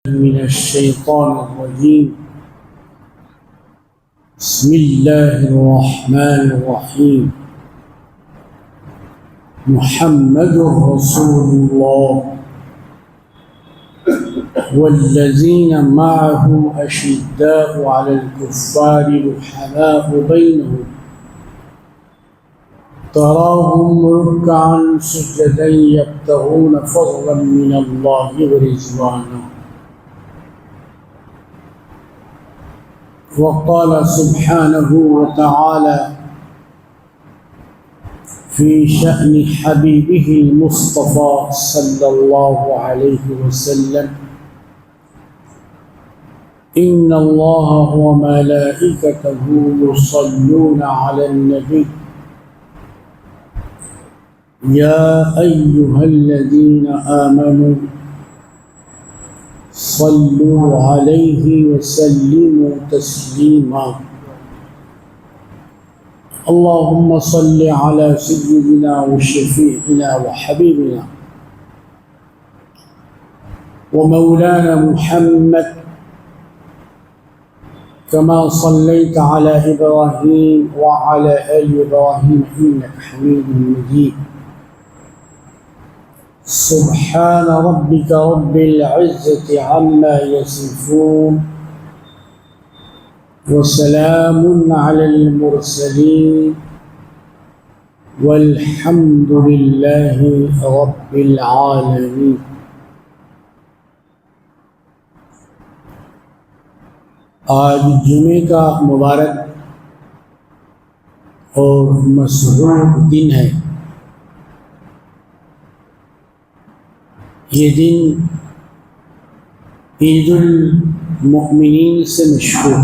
من الشيطان الرجيم. بسم الله الرحمن الرحيم. محمد رسول الله والذين معه أشداء على الكفار رحماء بينهم تراهم ركعا سجدا يبتغون فضلا من الله ورضوانا. وقال سبحانه وتعالى في شأن حبيبه المصطفى صلى الله عليه وسلم: إن الله وملائكته يصلون على النبي يا أيها الذين آمنوا صلوا عليه وسلموا تسليما. اللهم صل على سيدنا وشفيعنا وحبيبنا ومولانا محمد كما صليت على إبراهيم وعلى آل إبراهيم إنك حميد مجيد. سبحان ربك رب العزة عما يصفون وسلام على المرسلين والحمد لله رب العالمين. آج جمعے کا مبارک اور مسرور دن ہے. یہ دن عید المؤمنین سے مشہور.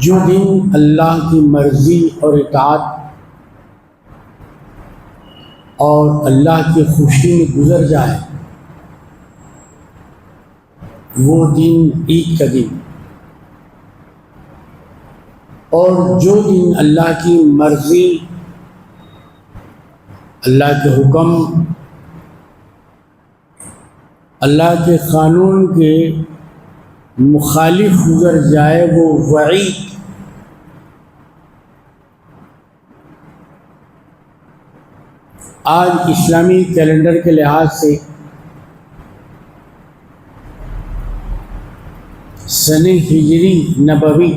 جو دن اللہ کی مرضی اور اطاعت اور اللہ کی خوشی میں گزر جائے وہ دن عید کا دن، اور جو دن اللہ کی مرضی، اللہ کے حکم، اللہ کے قانون کے مخالف گزر جائے وہ وعید. آج اسلامی کیلنڈر کے لحاظ سے سن ہجری نبوی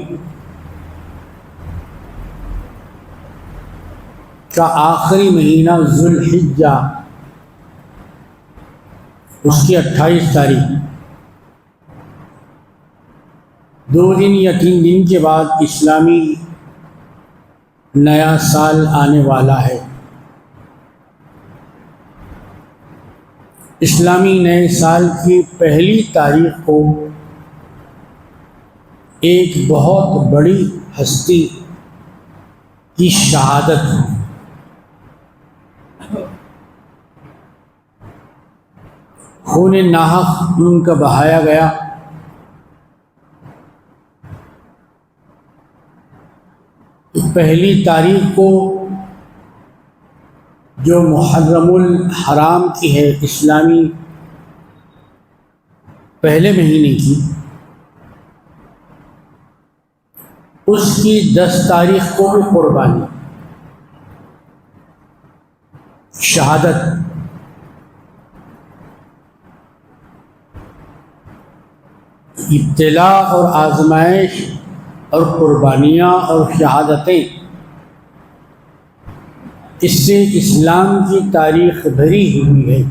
کا آخری مہینہ ذوالحجہ، اس کی 28 تاریخ، 2 دن یا 3 دن کے بعد اسلامی نیا سال آنے والا ہے. اسلامی نئے سال کی پہلی تاریخ کو ایک بہت بڑی ہستی کی شہادت، خون ناحق ان کا بہایا گیا. پہلی تاریخ کو جو محرم الحرام کی ہے، اسلامی پہلے مہینے کی، اس کی 10 تاریخ کو بھی قربانی، شہادت. ابتلا اور آزمائش اور قربانیاں اور شہادتیں، اس سے اسلام کی تاریخ بھری ہوئی ہے.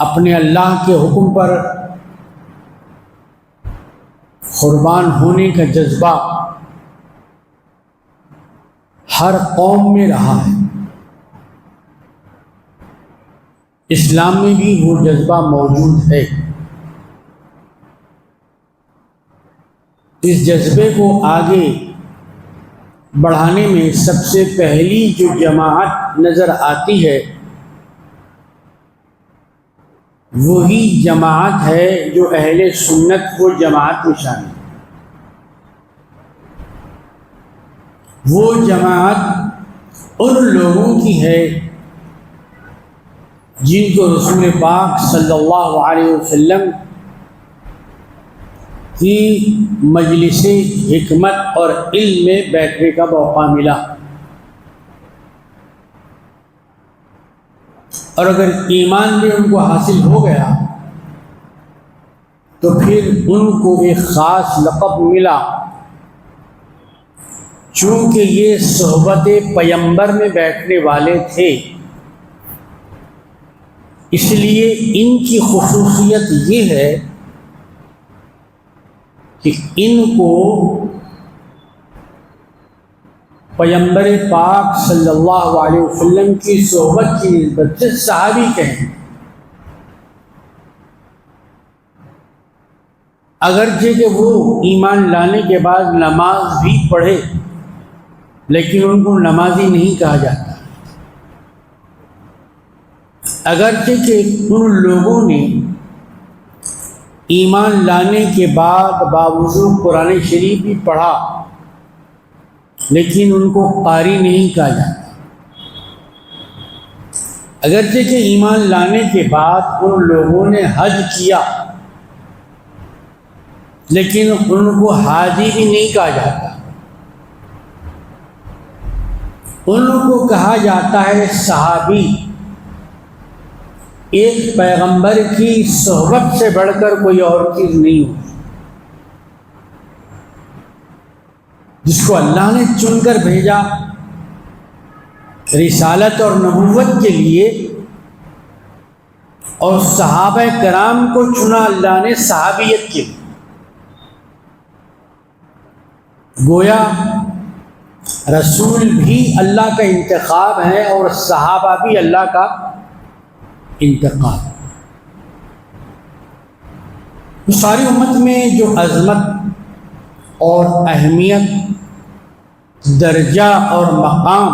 اپنے اللہ کے حکم پر قربان ہونے کا جذبہ ہر قوم میں رہا ہے. اسلام میں بھی وہ جذبہ موجود ہے. اس جذبے کو آگے بڑھانے میں سب سے پہلی جو جماعت نظر آتی ہے وہی جماعت ہے جو اہل سنت کو جماعت میں شامل ہے۔ وہ جماعت ان لوگوں کی ہے جن کو رسول پاک صلی اللہ علیہ وسلم کی مجلس حکمت اور علم میں بیٹھنے کا موقع ملا، اور اگر ایمان بھی ان کو حاصل ہو گیا تو پھر ان کو ایک خاص لقب ملا، چونکہ یہ صحبت پیمبر میں بیٹھنے والے تھے، اس لیے ان کی خصوصیت یہ ہے کہ ان کو پیمبر پاک صلی اللہ علیہ وسلم کی صحبت کی نسبت سے صحابی کہیں، اگرچہ کہ وہ ایمان لانے کے بعد نماز بھی پڑھے لیکن ان کو نمازی نہیں کہا جاتا، اگرچہ کہ ان لوگوں نے ایمان لانے کے بعد باوجود قرآن شریف بھی پڑھا لیکن ان کو قاری نہیں کہا جاتا، اگرچہ کہ ایمان لانے کے بعد ان لوگوں نے حج کیا لیکن ان کو حاجی بھی نہیں کہا جاتا، ان کو کہا جاتا ہے صحابی۔ ایک پیغمبر کی صحبت سے بڑھ کر کوئی اور چیز نہیں ہوتی، جس کو اللہ نے چن کر بھیجا رسالت اور نبوت کے لیے، اور صحابہ کرام کو چنا اللہ نے صحابیت کے لیے۔ گویا رسول بھی اللہ کا انتخاب ہے اور صحابہ بھی اللہ کا انتخاب۔ ساری امت میں جو عظمت اور اہمیت، درجہ اور مقام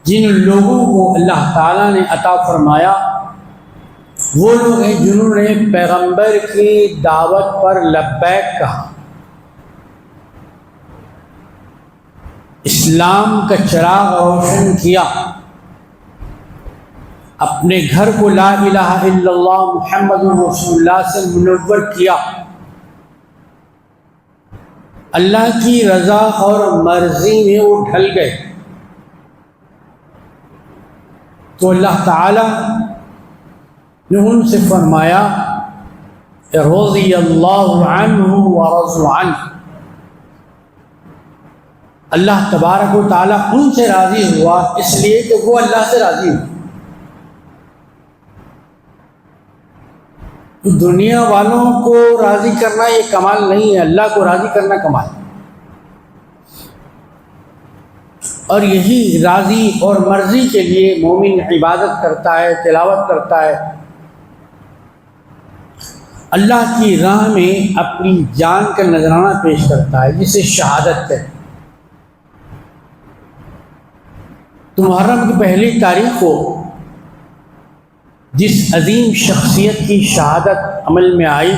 جن لوگوں کو اللہ تعالیٰ نے عطا فرمایا، وہ لوگ ہیں جنہوں نے پیغمبر کی دعوت پر لبیک کہا، اسلام کا چراغ روشن کیا، اپنے گھر کو لا الہ الا اللہ محمد رسول اللہ سے منور کیا، اللہ کی رضا اور مرضی میں وہ ڈھل گئے، تو اللہ تعالی نے ان سے فرمایا رضی اللہ عنہ ورضوا عنہ، اللہ تبارک و تعالیٰ ان سے راضی ہوا اس لیے کہ وہ اللہ سے راضی ہوا۔ دنیا والوں کو راضی کرنا یہ کمال نہیں ہے، اللہ کو راضی کرنا کمال ہے، اور یہی راضی اور مرضی کے لیے مومن عبادت کرتا ہے، تلاوت کرتا ہے، اللہ کی راہ میں اپنی جان کا نذرانہ پیش کرتا ہے، جسے شہادت ہے۔ تو محرم کی پہلی تاریخ کو جس عظیم شخصیت کی شہادت عمل میں آئی،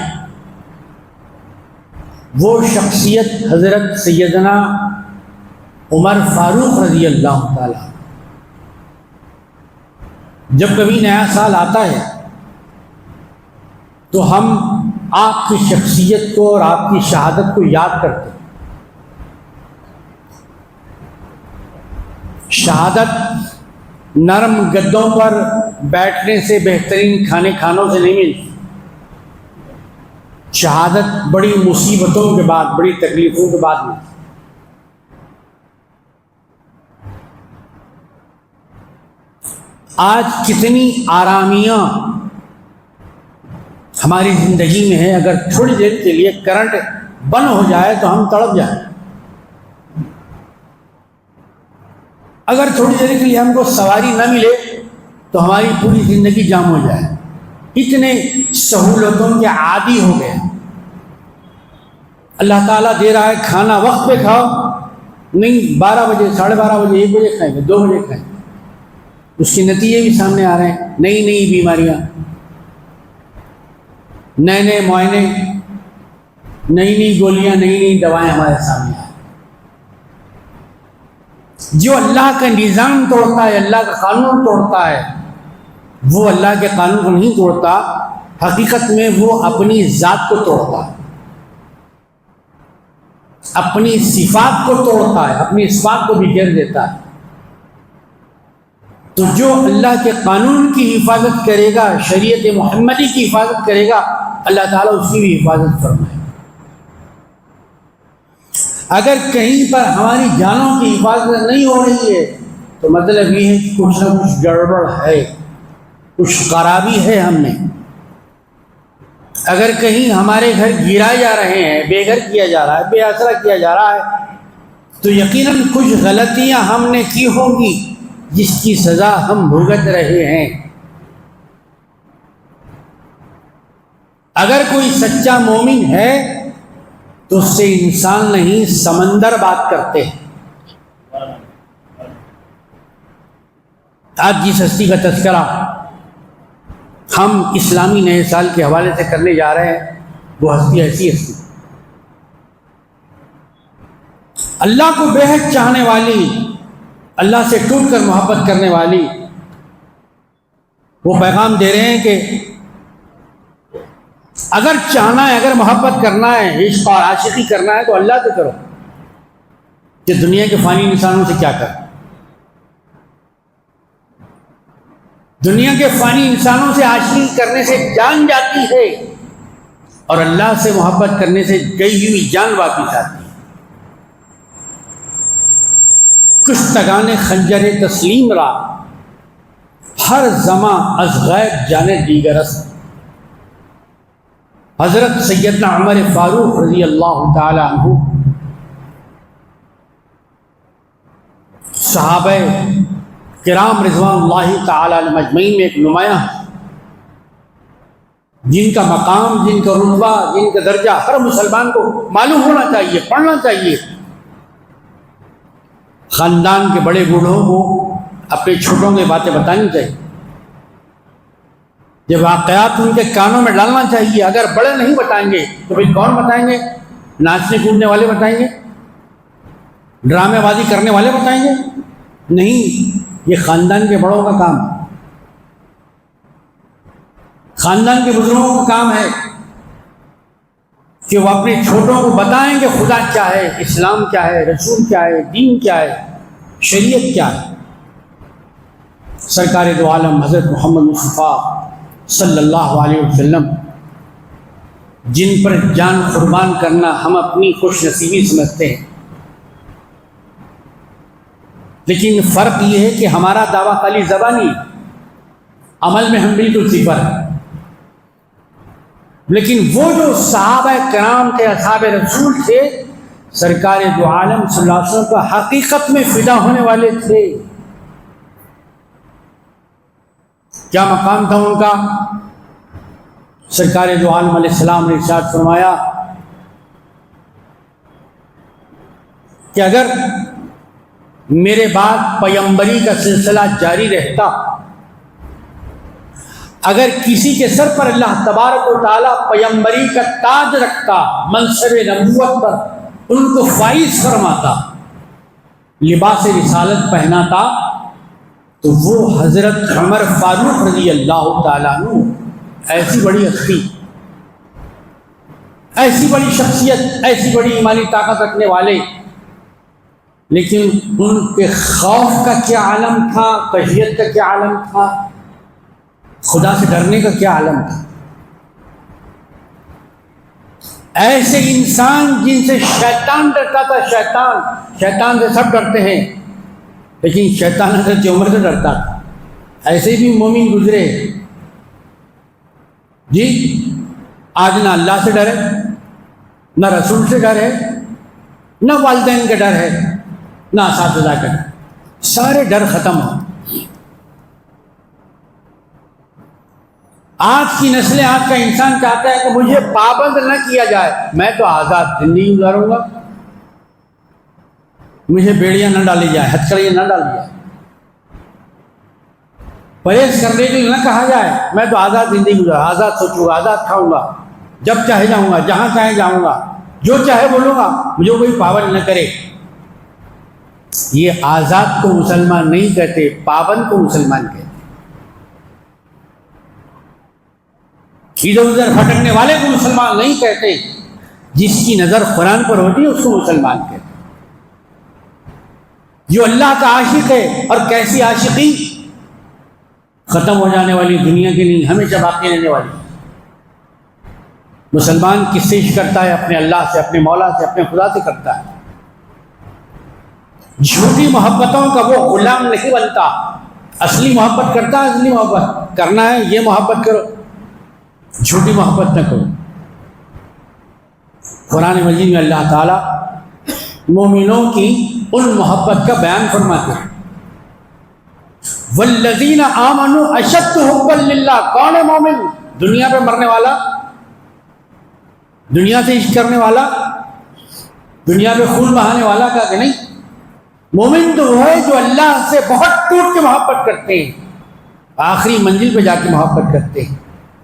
وہ شخصیت حضرت سیدنا عمر فاروق رضی اللہ تعالیٰ۔ جب کبھی نیا سال آتا ہے تو ہم آپ کی شخصیت کو اور آپ کی شہادت کو یاد کرتے ہیں۔ شہادت نرم گدوں پر بیٹھنے سے، بہترین کھانوں سے نہیں ملتی، شہادت بڑی مصیبتوں کے بعد، بڑی تکلیفوں کے بعد ملتی۔ آج کتنی آرامیاں ہماری زندگی میں ہے، اگر تھوڑی دیر کے لیے کرنٹ بند ہو جائے تو ہم تڑپ جائیں، اگر تھوڑی دیر کے لیے ہم کو سواری نہ ملے تو ہماری پوری زندگی جام ہو جائے، اتنے سہولتوں کے عادی ہو گئے۔ اللہ تعالیٰ دے رہا ہے کھانا وقت پہ کھاؤ، نہیں 12 بجے، 12:30 بجے، 1 بجے کھائیں گے، 2 بجے کھائیں گے، اس کے نتیجے بھی سامنے آ رہے ہیں، نئی نئی بیماریاں، نئے نئے معائنے، نئی نئی گولیاں، نئی نئی دوائیں ہمارے سامنے آ رہی ہیں۔ جو اللہ کا نظام توڑتا ہے، اللہ کا قانون توڑتا ہے، وہ اللہ کے قانون کو نہیں توڑتا، حقیقت میں وہ اپنی ذات کو توڑتا ہے، اپنی صفات کو توڑتا ہے، اپنی صفات کو بگاڑ دیتا ہے۔ تو جو اللہ کے قانون کی حفاظت کرے گا، شریعت محمدی کی حفاظت کرے گا، اللہ تعالیٰ اس کی بھی حفاظت فرمائے۔ اگر کہیں پر ہماری جانوں کی حفاظت نہیں ہو رہی ہے تو مطلب یہ ہے کہ کچھ نہ کچھ گڑبڑ ہے، کچھ خرابی ہے ہم میں۔ اگر کہیں ہمارے گھر گرائے جا رہے ہیں، بے گھر کیا جا رہا ہے، بے آسرا کیا جا رہا ہے، تو یقیناً کچھ غلطیاں ہم نے کی ہوں گی جس کی سزا ہم بھگت رہے ہیں۔ اگر کوئی سچا مومن ہے تو اس سے انسان نہیں سمندر بات کرتے ہیں۔ آج جس ہستی کا تذکرہ ہم اسلامی نئے سال کے حوالے سے کرنے جا رہے ہیں، وہ ہستی ایسی ہستی، اللہ کو بے حد چاہنے والی، اللہ سے ٹوٹ کر محبت کرنے والی۔ وہ پیغام دے رہے ہیں کہ اگر چاہنا ہے، اگر محبت کرنا ہے، عشق اور عاشقی کرنا ہے تو اللہ سے کرو، کہ دنیا کے فانی انسانوں سے کیا کر۔ دنیا کے فانی انسانوں سے عاشقی کرنے سے جان جاتی ہے، اور اللہ سے محبت کرنے سے گئی ہوئی جان واپس آتی ہے۔ کشتگان خنجر تسلیم را، ہر زماں از غیب جانے دیگر است۔ حضرت سیدنا عمر فاروق رضی اللہ تعالی عنہ صحابہ کرام رضوان اللہ تعالی علیہم اجمعین میں ایک نمایاں، جن کا مقام، جن کا رتبہ، جن کا درجہ ہر مسلمان کو معلوم ہونا چاہیے، پڑھنا چاہیے۔ خاندان کے بڑے بوڑھوں کو اپنے چھوٹوں کی باتیں بتانی چاہیے، یہ واقعات ان کے کانوں میں ڈالنا چاہیے۔ اگر بڑے نہیں بتائیں گے تو پھر کون بتائیں گے؟ ناچنے کودنے والے بتائیں گے؟ ڈرامے بازی کرنے والے بتائیں گے؟ نہیں، یہ خاندان کے بڑوں کا کام ہے، خاندان کے بزرگوں کا کام ہے کہ وہ اپنے چھوٹوں کو بتائیں کہ خدا کیا ہے، اسلام کیا ہے، رسول کیا ہے، دین کیا ہے، شریعت کیا ہے۔ سرکار دو عالم حضرت محمد مصطفیٰ صلی اللہ علیہ وسلم، جن پر جان قربان کرنا ہم اپنی خوش نصیبی سمجھتے ہیں، لیکن فرق یہ ہے کہ ہمارا دعویٰ خالی زبانی، عمل میں ہم بالکل صفر ہیں۔ لیکن وہ جو صحابہ کرام تھے، اصحاب رسول تھے، سرکار دو عالم صلی اللہ علیہ وسلم کا حقیقت میں فدا ہونے والے تھے۔ کیا مقام تھا ان کا؟ سرکار دو عالم علیہ السلام نے ارشاد فرمایا کہ اگر میرے بعد پیغمبری کا سلسلہ جاری رہتا، اگر کسی کے سر پر اللہ تبارک و تعالیٰ پیغمبری کا تاج رکھتا، منصب نبوت پر ان کو فائز فرماتا، لباس رسالت پہناتا، تو وہ حضرت عمر فاروق رضی اللہ تعالیٰ عنہ، ایسی بڑی ہستی، ایسی بڑی شخصیت، ایسی بڑی ایمانی طاقت رکھنے والے، لیکن ان کے خوف کا کیا عالم تھا، خشیت کا کیا عالم تھا، خدا سے ڈرنے کا کیا عالم تھا۔ ایسے انسان جن سے شیطان ڈرتا تھا، شیطان سے سب ڈرتے ہیں، لیکن شیطان حضرت عمر سے ڈرتا تھا۔ ایسے بھی مومن گزرے جی، آج نہ اللہ سے ڈر ہے، نہ رسول سے ڈر ہے، نہ والدین کا ڈر ہے، نہ اساتذہ کا ڈر، سارے ڈر ختم ہو۔ آج کی نسلیں، آج کا انسان چاہتا ہے کہ مجھے پابند نہ کیا جائے، میں تو آزاد زندگی گزاروں گا، مجھے بیڑیاں نہ ڈالی جائے، ہتھکڑیاں نہ ڈالی جائے۔ پرہیز کرنے کے لیے نہ کہا جائے میں تو آزاد زندگی گزار، آزاد سوچوں گا، آزاد کھاؤں گا، جب چاہے جاؤں گا، جہاں چاہے جاؤں گا، جو چاہے بولوں گا، مجھے کوئی پابند نہ کرے. یہ آزاد کو مسلمان نہیں کہتے، پابند کو مسلمان کہتے. ادھر ادھر بھٹکنے والے کو مسلمان نہیں کہتے، جس کی نظر قرآن پر ہوتی ہے اس کو مسلمان کہتے. جو اللہ کا عاشق ہے، اور کیسی عاشقی، ختم ہو جانے والی دنیا کی نہیں، ہمیشہ باقی رہنے والی. مسلمان کس سے عشق کرتا ہے؟ اپنے اللہ سے، اپنے مولا سے، اپنے خدا سے کرتا ہے. جھوٹی محبتوں کا وہ غلام نہیں بنتا. اصلی محبت کرتا ہے، اصلی محبت کرنا ہے یہ محبت کرو، جھوٹی محبت نہ کرو. قرآن مجید میں اللہ تعالیٰ مومنوں کی ان محبت کا بیان فرماتے ہیں. والذین آمنوا اشد حبا للہ. کون ہے مومن؟ دنیا پہ مرنے والا، دنیا سے عشق کرنے والا، دنیا پہ خون بہانے والا کا کہ نہیں. مومن تو وہ ہے جو اللہ سے بہت ٹوٹ کے محبت کرتے ہیں، آخری منزل پہ جا کے محبت کرتے ہیں،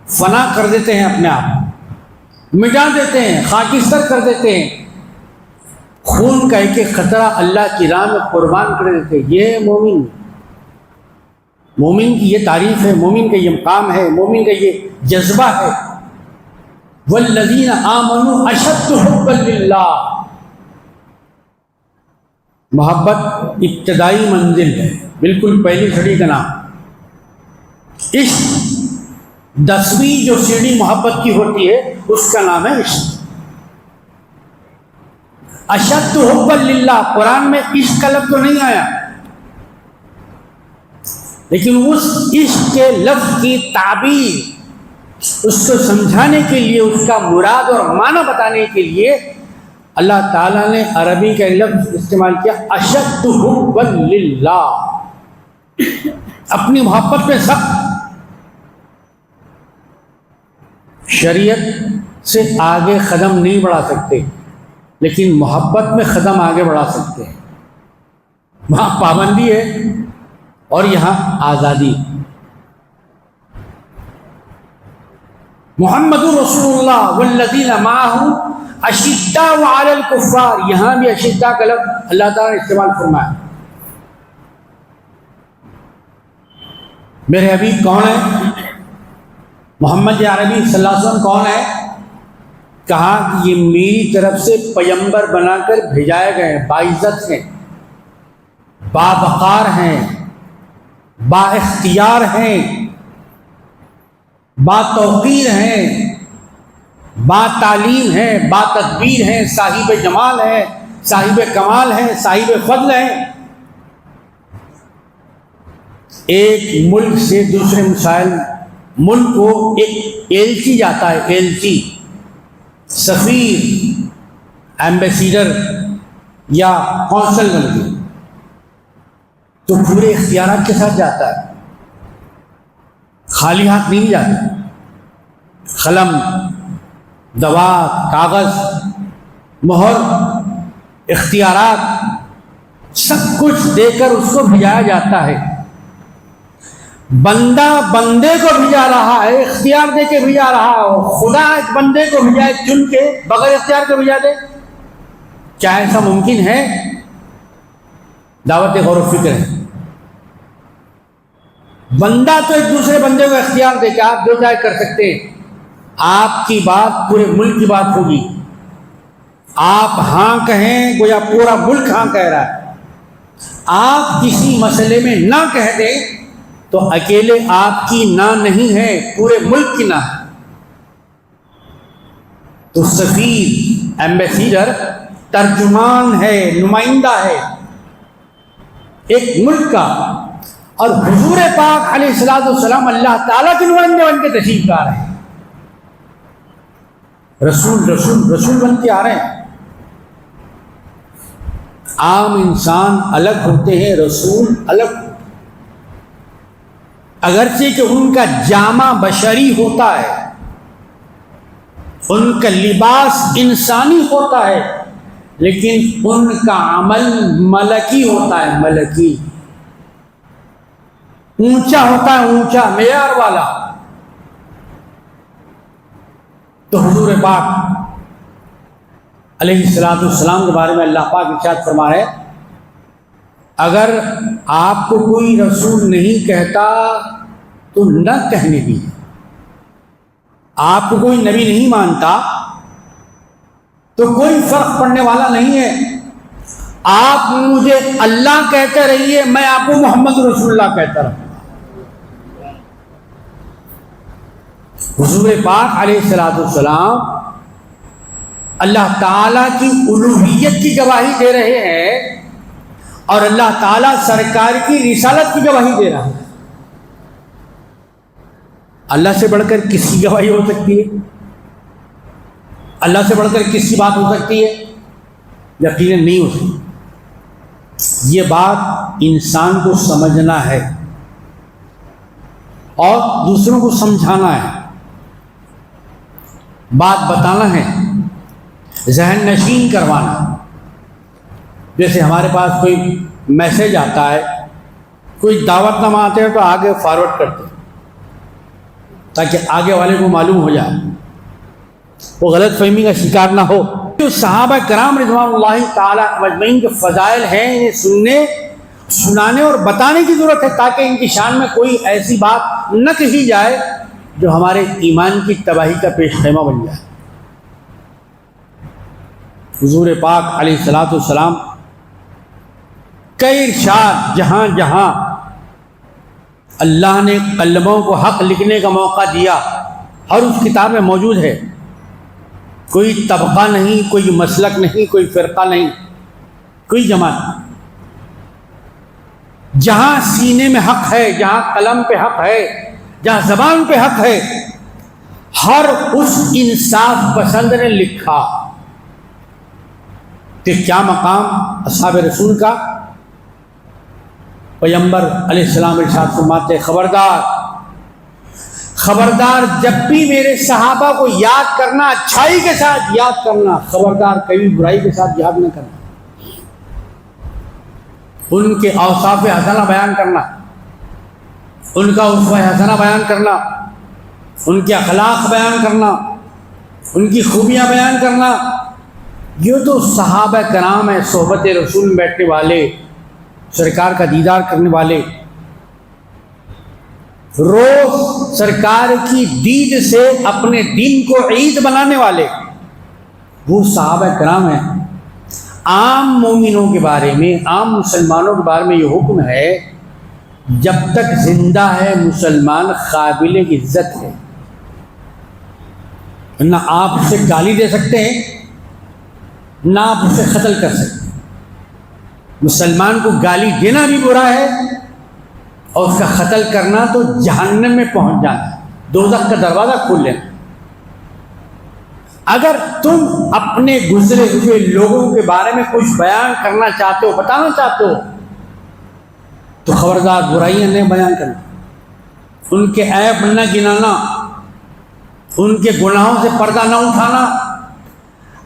فنا کر دیتے ہیں، اپنے آپ مٹا دیتے ہیں، خاکستر کر دیتے ہیں، خون کا ایک ایک قطرہ اللہ کی راہ میں قربان کر دیتے ہیں. یہ مومن، مومن کی یہ تعریف ہے، مومن کا یہ مقام ہے، مومن کا یہ جذبہ ہے. والذین آمنوا اشد حبا للہ. محبت ابتدائی منزل ہے، بالکل پہلی سیڑھی کا نام. عشق 10ویں جو سیڑھی محبت کی ہوتی ہے اس کا نام ہے عشق. اشد حبا للہ، قرآن میں عشق کا لفظ تو نہیں آیا، لیکن اس عشق کے لفظ کی تعبیر، اس کو سمجھانے کے لیے، اس کا مراد اور معنی بتانے کے لیے اللہ تعالیٰ نے عربی کا لفظ استعمال کیا، اشد حبا للہ. اپنی محبت میں سخت. شریعت سے آگے قدم نہیں بڑھا سکتے، لیکن محبت میں قدم آگے بڑھا سکتے ہیں. وہاں پابندی ہے اور یہاں آزادی. محمد رسول اللہ والذین معہ اشداء علی الکفار. یہاں بھی اشداء کا لفظ اللہ تعالیٰ نے استعمال فرمایا. میرے حبیب کون ہے؟ محمد عربی صلی اللہ علیہ وسلم کون ہے؟ کہا کہ یہ میری طرف سے پیمبر بنا کر بھیجائے گئے ہیں، باعزت ہیں، باوقار ہیں، با اختیار ہیں، با توقیر ہیں، با تعلیم ہیں، با تدبیر ہیں، صاحب جمال ہیں، صاحب کمال ہیں، صاحب فضل ہیں. ایک ملک سے دوسرے ملک کو ایک ایلچی جاتا ہے، ایلچی، سفیر، ایمبیسیڈر یا کونسل بن کے، تو پورے اختیارات کے ساتھ جاتا ہے، خالی ہاتھ نہیں جاتا. قلم، دوات، کاغذ، مہر، اختیارات سب کچھ دے کر اس کو بھیجایا جاتا ہے. بندہ بندے کو بھیجا رہا ہے، اختیار دے کے بھیجا رہا ہے. خدا ایک بندے کو بھیجائے چن کے بغیر اختیار کے بھیجا دے؟ کیا ایسا ممکن ہے؟ دعوت غور و فکر ہے. بندہ تو ایک دوسرے بندے کو اختیار دے کے آپ جو چاہے کر سکتے ہیں. آپ کی بات پورے ملک کی بات ہوگی. آپ ہاں کہیں گویا پورا ملک ہاں کہہ رہا ہے. آپ کسی مسئلے میں نہ کہہ دیں تو اکیلے آپ کی نہ نہیں ہے، پورے ملک کی نہ ہے. تو سفیر، ایمبیسیڈر ترجمان ہے، نمائندہ ہے ایک ملک کا. اور حضور پاک علیہ الصلوۃ والسلام اللہ تعالیٰ کے نمائندے بن کے تشریف لا رہے ہیں. رسول بن کے آ رہے ہیں. عام انسان الگ ہوتے ہیں، رسول الگ، اگرچہ کہ ان کا جامہ بشری ہوتا ہے، ان کا لباس انسانی ہوتا ہے، لیکن ان کا عمل ملکی ہوتا ہے، ملکی. اونچا ہوتا ہے، اونچا معیار والا. تو حضور پاک علیہ السلام کے بارے میں اللہ پاک ارشاد فرما ہے، اگر آپ کو کوئی رسول نہیں کہتا تو نہ کہنے دیجیے. آپ کو کوئی نبی نہیں مانتا تو کوئی فرق پڑنے والا نہیں ہے. آپ مجھے اللہ کہتے رہیے، میں آپ کو محمد رسول اللہ کہتا رہوں. حضور پاک علیہ السلام اللہ تعالیٰ کی الوہیت کی گواہی دے رہے ہیں اور اللہ تعالیٰ سرکار کی رسالت کی گواہی دے رہا ہے. اللہ سے بڑھ کر کس کی گواہی ہو سکتی ہے؟ اللہ سے بڑھ کر کس کی بات ہو سکتی ہے؟ یقیناً نہیں ہو سکتی. یہ بات انسان کو سمجھنا ہے اور دوسروں کو سمجھانا ہے، بات بتانا ہے، ذہن نشین کروانا. جیسے ہمارے پاس کوئی میسج آتا ہے، کوئی دعوت نامہ آتے ہیں تو آگے فارورڈ کرتے ہیں تاکہ آگے والے کو معلوم ہو جائے، وہ غلط فہمی کا شکار نہ ہو. جو صحابہ کرام رضوان اللہ تعالی مجمعین کے فضائل ہیں، انہیں سنانے اور بتانے کی ضرورت ہے تاکہ ان کی شان میں کوئی ایسی بات نہ کہی جائے جو ہمارے ایمان کی تباہی کا پیش خیمہ بن جائے. حضور پاک علیہ السلام کئی ارشاد جہاں جہاں اللہ نے قلموں کو حق لکھنے کا موقع دیا، ہر اس کتاب میں موجود ہے. کوئی طبقہ نہیں، کوئی مسلک نہیں، کوئی فرقہ نہیں، کوئی جماعت. جہاں سینے میں حق ہے، جہاں قلم پہ حق ہے، جہاں زبان پہ حق ہے، ہر اس انصاف پسند نے لکھا کہ کیا مقام اصحاب رسول کا. پیغمبر علیہ السلام ارشاد فرماتے، خبردار جب بھی میرے صحابہ کو یاد کرنا اچھائی کے ساتھ یاد کرنا، خبردار کبھی برائی کے ساتھ یاد نہ کرنا. ان کے اوصاف حسنہ بیان کرنا، ان کا اسوہ حسنہ بیان کرنا، ان کے اخلاق بیان کرنا، ان کی خوبیاں بیان کرنا. یہ تو صحابہ کرام ہیں، صحبت رسول میں بیٹھنے والے، سرکار کا دیدار کرنے والے، روز سرکار کی دید سے اپنے دین کو عید بنانے والے، وہ صحابہ کرام ہیں. عام مومنوں کے بارے میں، عام مسلمانوں کے بارے میں یہ حکم ہے، جب تک زندہ ہے مسلمان قابل عزت ہے. نہ آپ اسے گالی دے سکتے ہیں، نہ آپ اسے قتل کر سکتے ہیں. مسلمان کو گالی دینا بھی برا ہے اور اس کا قتل کرنا تو جہنم میں پہنچ جانا ہے، دوزخ کا دروازہ کھول لینا. اگر تم اپنے گزرے ہوئے لوگوں کے بارے میں کچھ بیان کرنا چاہتے ہو، بتانا چاہتے ہو، تو خبردار برائیاں نہیں بیان کرنا، ان کے عیب نہ گنانا، ان کے گناہوں سے پردہ نہ اٹھانا.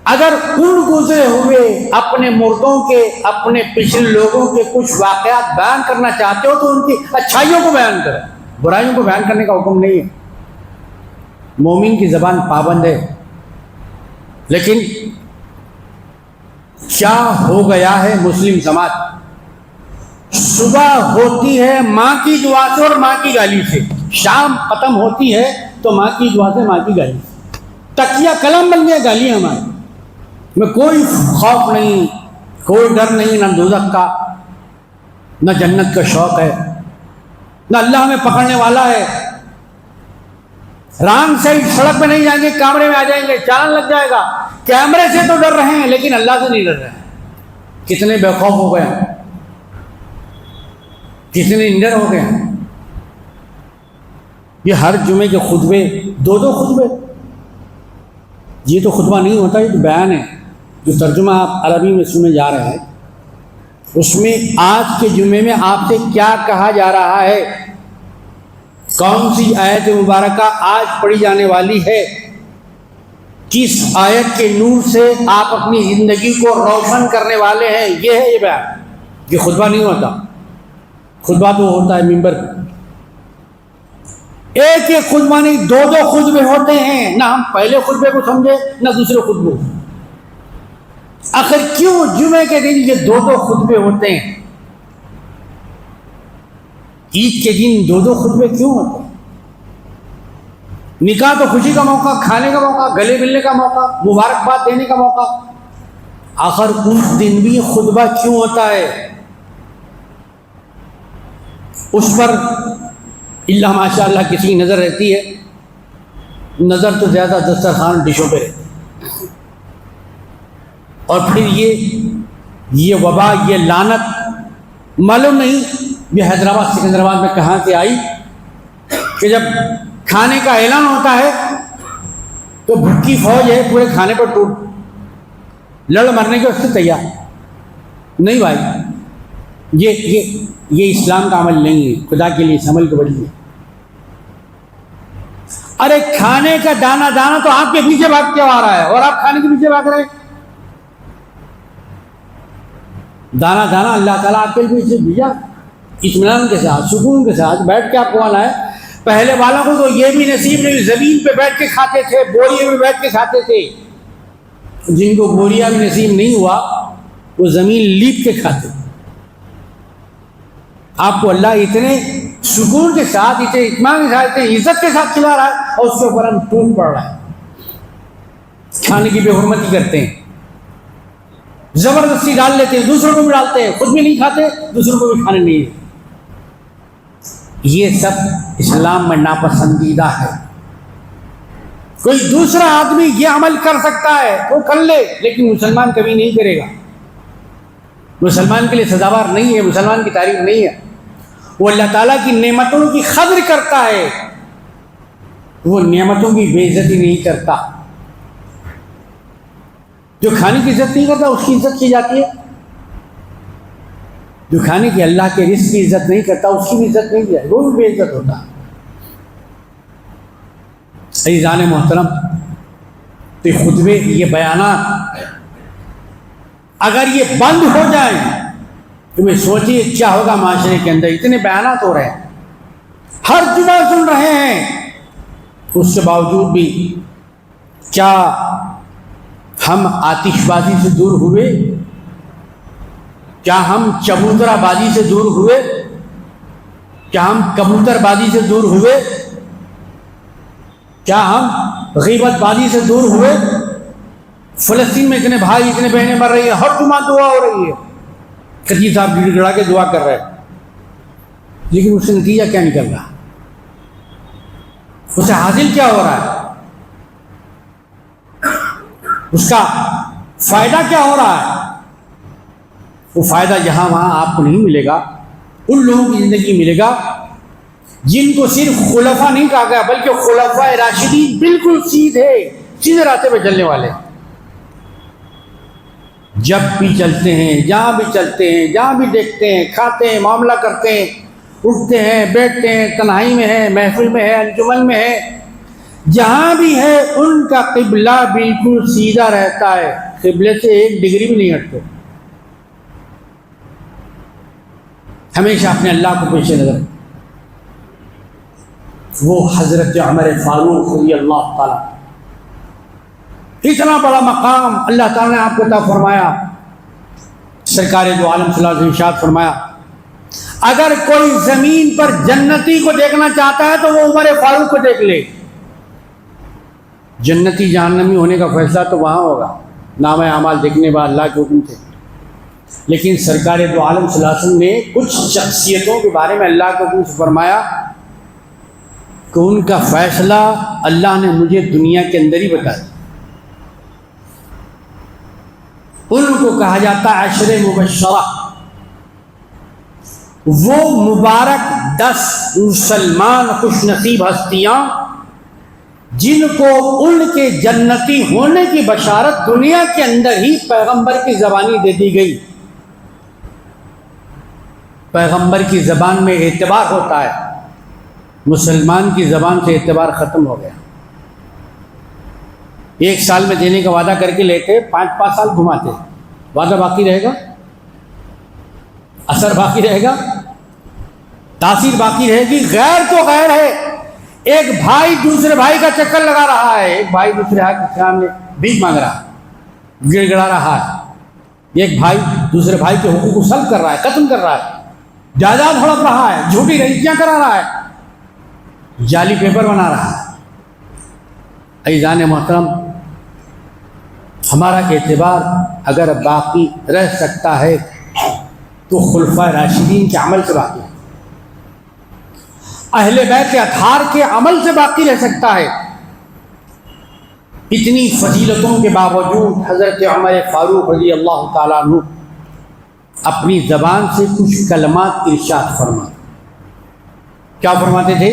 اگر ان گزرے ہوئے اپنے مردوں کے، اپنے پچھلے لوگوں کے کچھ واقعات بیان کرنا چاہتے ہو تو ان کی اچھائیوں کو بیان کرو، برائیوں کو بیان کرنے کا حکم نہیں ہے. مومن کی زبان پابند ہے. لیکن کیا ہو گیا ہے مسلم سماج؟ صبح ہوتی ہے ماں کی دعا سے اور ماں کی گالی سے، شام ختم ہوتی ہے تو ماں کی دعا سے، ماں کی گالی سے. تکیہ کلام بن گیا گالیاں ہماری میں. کوئی خوف نہیں، کوئی ڈر نہیں، نہ دوزخ کا، نہ جنت کا شوق ہے، نہ اللہ ہمیں پکڑنے والا ہے. رانگ سائڈ سڑک پہ نہیں جائیں گے، کیمرے میں آ جائیں گے، چالان لگ جائے گا. کیمرے سے تو ڈر رہے ہیں لیکن اللہ سے نہیں ڈر رہے ہیں. کتنے بے خوف ہو گئے ہیں، کتنے نڈر ہو گئے ہیں. یہ ہر جمعے کے خطبے، دو خطبے، یہ تو خطبہ نہیں ہوتا، یہ تو بیان ہے جو ترجمہ آپ عربی میں سنے جا رہے ہیں. اس میں آج کے جمعے میں آپ سے کیا کہا جا رہا ہے، کون سی آیت مبارکہ آج پڑھی جانے والی ہے، کس آیت کے نور سے آپ اپنی زندگی کو روشن کرنے والے ہیں، یہ ہے یہ بیان. یہ خطبہ نہیں ہوتا. خطبہ تو ہوتا ہے ممبر پہ. ایک ایک خطبہ نہیں، دو دو خطبے ہوتے ہیں، نہ ہم پہلے خطبے کو سمجھے نہ دوسرے خطبے کو۔ آخر کیوں جمعے کے دن یہ دو دو خطبے ہوتے ہیں؟ عید کے دن دو دو خطبے کیوں ہوتے ہیں؟ نکاح تو خوشی کا موقع، کھانے کا موقع، گلے ملنے کا موقع، مبارکباد دینے کا موقع، آخر اس دن بھی خطبہ کیوں ہوتا ہے؟ اس پر اللہ ماشاء اللہ کسی کی نظر رہتی ہے، نظر تو زیادہ دسترخوان ڈشوں پہ رہتی ہے، اور پھر یہ وبا، یہ لعنت معلوم نہیں یہ حیدرآباد سکندرآباد میں کہاں سے آئی کہ جب کھانے کا اعلان ہوتا ہے تو بھوکی فوج ہے پورے کھانے پر ٹوٹ لڑ مرنے کے اس سے تیار نہیں۔ بھائی یہ اسلام کا عمل نہیں ہے، خدا کے لیے اس عمل کو بڑھیے۔ ارے کھانے کا دانا دانا تو آپ کے پیچھے بھاگ کے آ رہا ہے اور آپ کھانے کے پیچھے بھاگ رہے ہیں۔ دانا دانا اللہ تعالیٰ آپ کے پیچھے بھیجا اطمینان کے ساتھ، سکون کے ساتھ بیٹھ کے آپ کو آنا ہے۔ پہلے والوں کو تو یہ بھی نصیب نہیں، زمین پہ بیٹھ کے کھاتے تھے، بوریے میں بیٹھ کے کھاتے تھے۔ جن کو بوریا بھی نصیب نہیں ہوا وہ زمین لیپ کے کھاتے۔ آپ کو اللہ اتنے سکون کے ساتھ، اتنے اطمینان کے ساتھ، اتنے عزت کے ساتھ کھلا رہا ہے اور اس کے اوپر ہم ٹوٹ پڑ رہا ہے، کھانے کی بے حرمتی کرتے ہیں، زبردستی ڈال لیتے ہیں، دوسروں کو بھی ڈالتے ہیں، خود بھی نہیں کھاتے، دوسروں کو بھی کھانے نہیں ہے۔ یہ سب اسلام میں ناپسندیدہ ہے۔ کوئی دوسرا آدمی یہ عمل کر سکتا ہے وہ کر لے، لیکن مسلمان کبھی نہیں کرے گا۔ مسلمان کے لیے سزاوار نہیں ہے، مسلمان کی تعریف نہیں ہے۔ وہ اللہ تعالیٰ کی نعمتوں کی قدر کرتا ہے، وہ نعمتوں کی بے عزتی نہیں کرتا۔ جو کھانے کی عزت نہیں کرتا اس کی عزت کی جاتی ہے، جو کھانے کی اللہ کے رزق کی عزت نہیں کرتا اس کی بھی عزت نہیں کی جاتی، وہ بھی بے عزت ہوتا۔ عزیزان محترم، تو یہ خطبے، یہ بیانات اگر یہ بند ہو جائیں تو میں سوچیے کیا ہوگا معاشرے کے اندر۔ اتنے بیانات ہو رہے ہیں، ہر جمعہ سن رہے ہیں، اس کے باوجود بھی کیا ہم آتش بازی سے دور ہوئے؟ کیا ہم چبوترا بازی سے دور ہوئے؟ کیا ہم کبوتر بازی سے دور ہوئے؟ کیا ہم غیبت بازی سے دور ہوئے؟ فلسطین میں اتنے بھائی اتنے بہنیں مر رہی ہیں، ہر جمعہ دعا ہو رہی ہے، کجی صاحب گڑ گڑا کے دعا کر رہے ہیں، لیکن اس سے نتیجہ کیا نکل رہا؟ اسے حاصل کیا ہو رہا ہے؟ اس کا فائدہ کیا ہو رہا ہے؟ وہ فائدہ جہاں وہاں آپ کو نہیں ملے گا، ان لوگوں کی زندگی ملے گا جن کو صرف خلفاء نہیں کہا گیا بلکہ خلفاء راشدین، بالکل سیدھے راستے پہ چلنے والے، جب بھی چلتے ہیں، جہاں بھی چلتے ہیں، جہاں بھی دیکھتے ہیں، کھاتے ہیں، معاملہ کرتے ہیں، اٹھتے ہیں، بیٹھتے ہیں، تنہائی میں ہے، محفل میں ہے، انجمن میں ہے، جہاں بھی ہے ان کا قبلہ بالکل سیدھا رہتا ہے، قبلے سے 1 ڈگری بھی نہیں ہٹتے، ہمیشہ اپنے اللہ کو پیش نظر۔ وہ حضرت عمر فاروق رضی اللہ تعالیٰ، اتنا بڑا مقام اللہ تعالیٰ نے آپ کو عطا فرمایا۔ سرکار دو عالم صلی اللہ علیہ وسلم ارشاد فرمایا، اگر کوئی زمین پر جنتی کو دیکھنا چاہتا ہے تو وہ عمر فاروق کو دیکھ لے۔ جنتی جہنمی ہونے کا فیصلہ تو وہاں ہوگا، نام اعمال دیکھنے بعد اللہ کے حکم سے، لیکن سرکار دو عالم صلی اللہ علیہ وسلم نے کچھ شخصیتوں کے بارے میں اللہ کے حکم سے فرمایا کہ ان کا فیصلہ اللہ نے مجھے دنیا کے اندر ہی بتا دیا۔ ان کو کہا جاتا ہے عشر مبشرہ، وہ مبارک 10 مسلمان خوش نصیب ہستیاں جن کو ان کے جنتی ہونے کی بشارت دنیا کے اندر ہی پیغمبر کی زبانی دے دی گئی۔ پیغمبر کی زبان میں اعتبار ہوتا ہے، مسلمان کی زبان سے اعتبار ختم ہو گیا۔ 1 سال میں دینے کا وعدہ کر کے لیتے، 5 سال گھماتے، وعدہ باقی رہے گا، اثر باقی رہے گا، تاثیر باقی رہے گی۔ غیر تو غیر ہے، ایک بھائی دوسرے بھائی کا چکر لگا رہا ہے، ایک بھائی دوسرے بھائی کے سامنے بھیک مانگ رہا ہے، گڑ گڑا رہا ہے، ایک بھائی دوسرے بھائی کے حقوق کو سلب کر رہا ہے، ختم کر رہا ہے، جائیداد ہڑپ رہا ہے، جھوٹی رجسٹریاں کرا رہا ہے، جعلی پیپر بنا رہا ہے۔ عزیزان محترم، ہمارا اعتبار اگر باقی رہ سکتا ہے تو خلفائے راشدین کے عمل سے باقی ہے، اہل بیت اطہار کے عمل سے باقی رہ سکتا ہے۔ اتنی فضیلتوں کے باوجود حضرت عمر فاروق رضی اللہ تعالیٰ عنہ اپنی زبان سے کچھ کلمات ارشاد فرماتے۔ کیا فرماتے تھے؟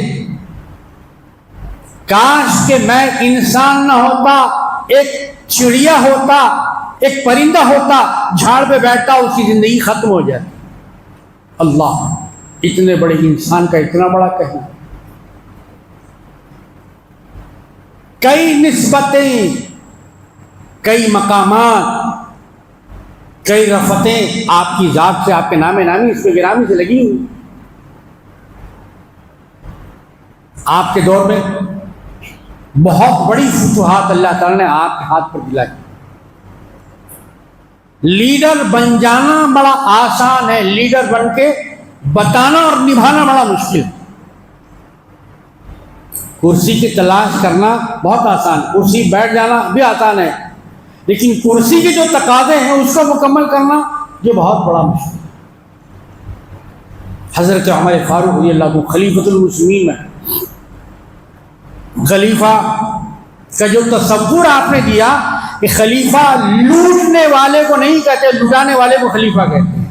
کاش کہ میں انسان نہ ہوتا، ایک چڑیا ہوتا، ایک پرندہ ہوتا، جھاڑ پہ بیٹھتا، اس کی زندگی ختم ہو جاتی۔ اللہ، اتنے بڑے انسان کا اتنا بڑا کہنا۔ کئی نسبتیں، کئی مقامات، کئی رفتیں آپ کی ذات سے، آپ کے نام نامی، اس میں گرامی سے لگی ہوئی۔ آپ کے دور میں بہت بڑی فتوحات اللہ تعالیٰ نے آپ کے ہاتھ پر دلائی۔ لیڈر بن جانا بڑا آسان ہے، لیڈر بن کے بتانا اور نبھانا بڑا مشکل ہے۔ کرسی کی تلاش کرنا بہت آسان، کرسی بیٹھ جانا بھی آسان ہے، لیکن کرسی کے جو تقاضے ہیں اس کو مکمل کرنا یہ بہت بڑا مشکل ہے۔ حضرت عمر فاروق رضی اللہ عنہ خلیفۃ المسلمین میں، خلیفہ کا جو تصور آپ نے دیا کہ خلیفہ لوٹنے والے کو نہیں کہتے، لٹانے والے کو خلیفہ کہتے ہیں۔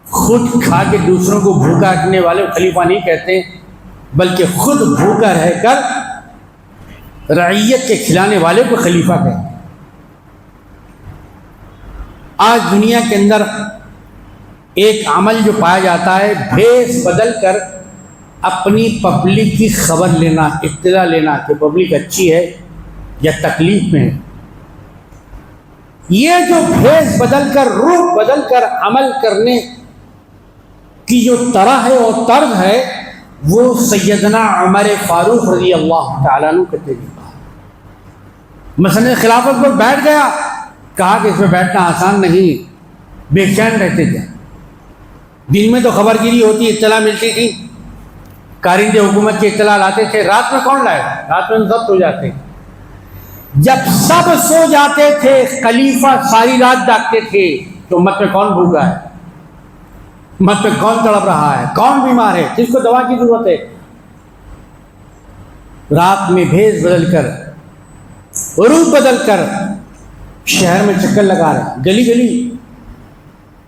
خود کھا کے دوسروں کو بھوکا رکھنے والے کو خلیفہ نہیں کہتے، بلکہ خود بھوکا رہ کر رعیت کے کھلانے والے کو خلیفہ کہتے ہیں۔ آج دنیا کے اندر ایک عمل جو پایا جاتا ہے، بھیس بدل کر اپنی پبلک کی خبر لینا، اطلاع لینا کہ پبلک اچھی ہے یا تکلیف میں ہے۔ یہ جو بھیس بدل کر، روح بدل کر عمل کرنے کی جو طرح ہے اور طرز ہے، وہ سیدنا عمر فاروق رضی اللہ تعالیٰ عنہ کے طریقہ ہے۔ مثلا خلافت پر بیٹھ گیا، کہا کہ اس پہ بیٹھنا آسان نہیں، بے چین رہتے تھے۔ دن میں تو خبر گیری ہوتی، اطلاع ملتی تھی، کارندے حکومت کی اطلاع لاتے تھے، رات میں کون لائے؟ رات میں سب سو جاتے۔ جب سب سو جاتے تھے، خلیفہ ساری رات جاگتے تھے تو امت میں کون بھوکا ہے، امت میں کون تڑپ رہا ہے، کون بیمار ہے، جس کو دوا کی ضرورت ہے، رات میں بھیس بدل کر، روح بدل کر شہر میں چکر لگا رہے، گلی گلی۔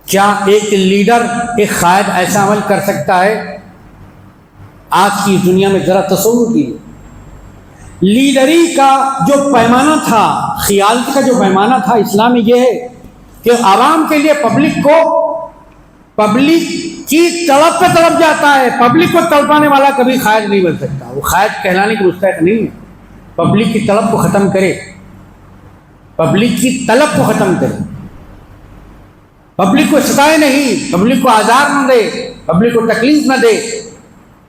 کیا ایک لیڈر، ایک قائد ایسا عمل کر سکتا ہے؟ آج کی دنیا میں ذرا تصور کیجیے، لیڈری کا جو پیمانہ تھا، خیالت کا جو پیمانہ تھا اسلام میں، یہ ہے کہ عوام کے لیے پبلک کو، پبلک کی تڑپ پہ تڑپ جاتا ہے، پبلک کو تڑپانے والا کبھی قائد نہیں بن سکتا، وہ قائد کہلانے کی مستحق نہیں ہے۔ پبلک کی طلب کو ختم کرے، پبلک کی طلب کو ختم کرے، پبلک کو ستائے نہیں، پبلک کو آزار نہ دے، پبلک کو تکلیف نہ دے،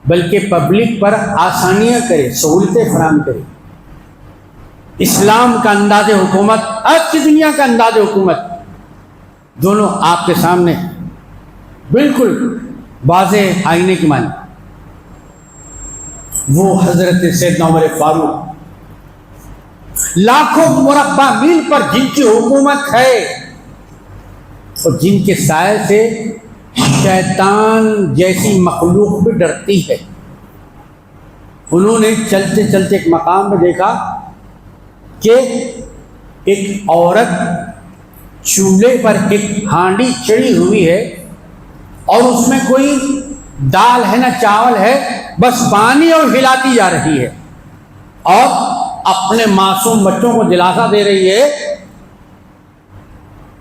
بلکہ پبلک پر آسانیاں کرے، سہولتیں فراہم کرے۔ اسلام کا انداز حکومت، آج کی دنیا کا انداز حکومت، دونوں آپ کے سامنے بالکل واضح آئینے کی مانی۔ وہ حضرت سیدنا عمر فاروق، لاکھوں مربع میل پر جن کی حکومت ہے اور جن کے سائے سے شیطان جیسی مخلوق بھی ڈرتی ہے، انہوں نے چلتے چلتے ایک مقام پہ دیکھا کہ ایک عورت چولہے پر ایک ہانڈی چڑھی ہوئی ہے اور اس میں کوئی دال ہے نہ چاول ہے، بس پانی اور ہلاتی جا رہی ہے اور اپنے معصوم بچوں کو دلاسا دے رہی ہے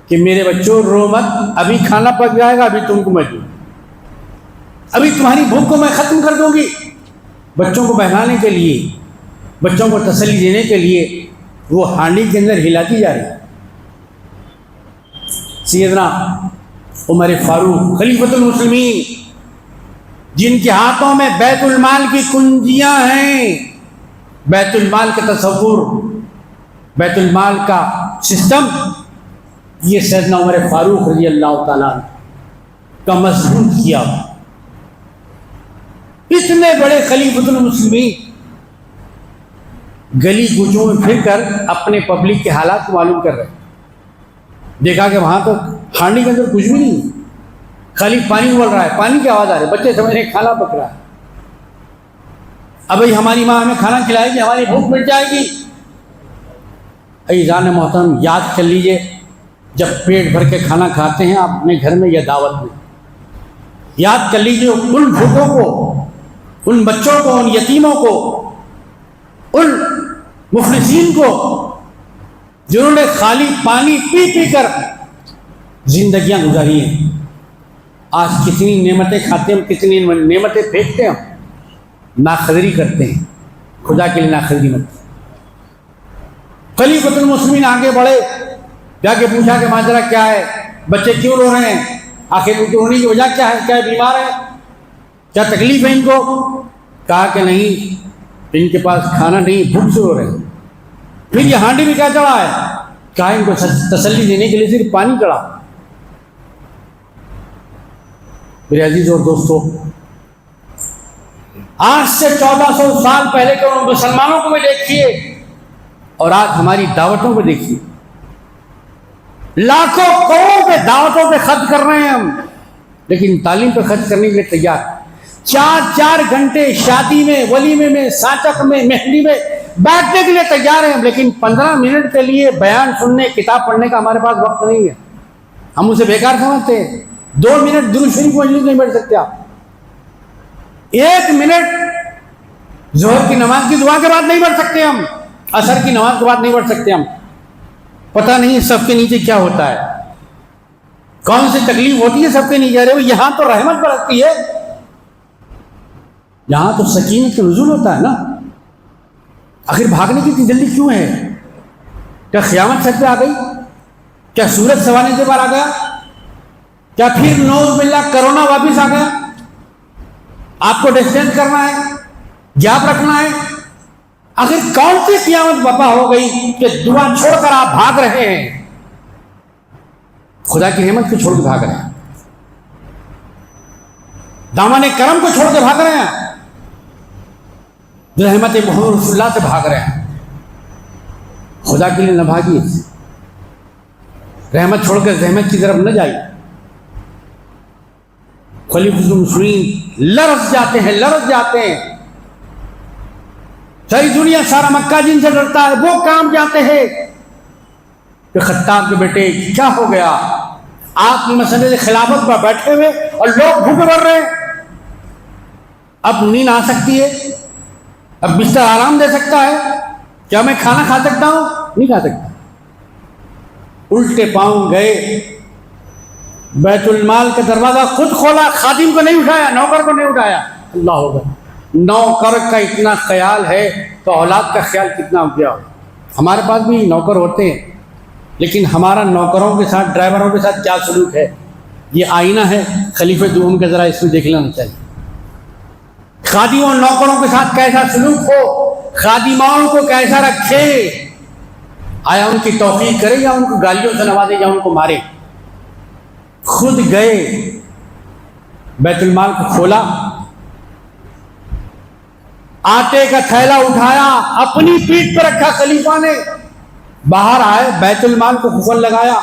کہ میرے بچوں رو مت، ابھی کھانا پک جائے گا، ابھی تم کو میں دوں، ابھی تمہاری بھوک کو میں ختم کر دوں گی۔ بچوں کو بہلانے کے لیے، بچوں کو تسلی دینے کے لیے وہ ہانڈی کے اندر ہلاتی جا رہی ہے۔ سیدنا عمر فاروق خلیفۃ المسلمین جن کے ہاتھوں میں بیت المال کی کنجیاں ہیں، بیت المال کا تصور، بیت المال کا سسٹم، یہ سیدنا عمر فاروق رضی اللہ تعالیٰ کا مضبوط کیا۔ اتنے بڑے خلیفۃ المسلمین گلی کوچوں میں پھر کر اپنے پبلک کے حالات کو معلوم کر رہے ہیں۔ دیکھا کہ وہاں تو ہانڈی کے اندر کچھ بھی نہیں، خالی پانی ابل رہا ہے، پانی کی آواز آ رہی ہے، بچے سمجھ رہے کھانا پک رہا ہے۔ اب بھائی ہماری ماں ہمیں کھانا کھلائے گی، ہماری بھوک مٹ جائے گی۔ عزیزان محترم، یاد کر لیجئے، جب پیٹ بھر کے کھانا کھاتے ہیں آپ اپنے گھر میں یا دعوت میں، یاد کر لیجئے ان بھوکوں کو، ان بچوں کو، ان یتیموں کو، ان مفلسین کو جنہوں نے خالی پانی پی پی کر زندگیاں گزاری ہیں۔ آج کتنی نعمتیں کھاتے ہیں، کتنی نعمتیں پھینکتے ہیں، ناقدری کرتے ہیں۔ خدا کے لیے ناقدری مت۔ خلیفۃ المسلمین آگے بڑھے، جا کے پوچھا کہ ماجرا کیا ہے، بچے کیوں رو رہے ہیں، آخر ان کو رونے کی وجہ کیا ہے، کیا بیمار ہے، کیا تکلیف ہے ان کو؟ کہا کہ نہیں، ان کے پاس کھانا نہیں، بھوک سے رو رہے ہیں۔ پھر یہ ہانڈی بھی کیا چڑھا ہے؟ کہا ان کو تسلی دینے کے لیے صرف پانی چڑھا۔ میرے عزیز اور دوستو، آج سے 1400 سال پہلے کے ان مسلمانوں کو بھی دیکھیے اور آج ہماری دعوتوں کو دیکھیے، لاکھوں کروڑوں پہ دعوتوں پہ خرچ کر رہے ہیں ہم، لیکن تعلیم پہ خرچ کرنے کے لیے تیار۔ 4 گھنٹے شادی میں، ولیمے میں، ساچک میں، مہندی میں بیٹھنے کے لیے تیار ہیں ہم، لیکن 15 منٹ کے لیے بیان سننے، کتاب پڑھنے کا ہمارے پاس وقت نہیں ہے۔ ہم اسے بیکار سمجھتے ہیں۔ 2 منٹ درود شریف مجلس نہیں بیٹھ سکتے آپ، 1 منٹ ظہر کی نماز کی دعا کے بعد نہیں پڑھ سکتے ہم، عصر کی نماز کے بعد نہیں پڑھ سکتے ہم۔ پتہ نہیں سب کے نیچے کیا ہوتا ہے، کون سی تکلیف ہوتی ہے سب کے نیچے۔ ارے یہاں تو رحمت برستی ہے، یہاں تو سکینت کا نزول ہوتا ہے نا۔ آخر بھاگنے کی اتنی جلدی کیوں ہے؟ کیا قیامت سچ پہ آ گئی؟ کیا سورج سوانے سے باہر آ گیا؟ کیا پھر نعوذ باللہ کرونا واپس آ گیا؟ آپ کو ڈسٹینس کرنا ہے، گیپ رکھنا ہے؟ آخر کون سی قیامت وبا ہو گئی کہ دعا چھوڑ کر آپ بھاگ رہے ہیں؟ خدا کی نعمت کو چھوڑ کے بھاگ رہے ہیں، دامن کرم کو چھوڑ کے بھاگ رہے ہیں، رحمت محمد رسول اللہ سے بھاگ رہے ہیں۔ خدا کے لیے نہ بھاگیے، رحمت چھوڑ کر زحمت کی طرف نہ جائیے۔ خلیفۃ المسلمین لرز جاتے ہیں، ساری دنیا، سارا مکہ جن سے ڈرتا ہے، وہ کام جاتے ہیں کہ خطاب کے بیٹے کیا ہو گیا؟ آپ کی مسئلے خلافت پر بیٹھے ہوئے اور لوگ بھوکے مر رہے ہیں، اب نیند آ سکتی ہے، اب بستر آرام دے سکتا ہے، کیا میں کھانا کھا سکتا ہوں؟ نہیں کھا سکتا۔ الٹے پاؤں گئے، بیت المال کا دروازہ خود کھولا، خادم کو نہیں اٹھایا، نوکر کو نہیں اٹھایا۔ اللہ اکبر، نوکر کا اتنا خیال ہے تو اولاد کا خیال کتنا ہو گیا۔ ہمارے پاس بھی نوکر ہوتے ہیں، لیکن ہمارا نوکروں کے ساتھ، ڈرائیوروں کے ساتھ کیا سلوک ہے؟ یہ آئینہ ہے خلیفہ دوم کا، ذرا اس میں دیکھ لینا چاہیے۔ خادموں اور نوکروں کے ساتھ کیسا سلوک ہو، خادماؤں کو کیسا رکھے، آیا ان کی توقیر کرے یا ان کو گالیوں سے نوازے یا ان کو مارے؟ خود گئے، بیت المال کو کھولا، آٹے کا تھیلا اٹھایا، اپنی پیٹھ پر رکھا خلیفہ نے، باہر آئے، بیت المال کو قفل لگایا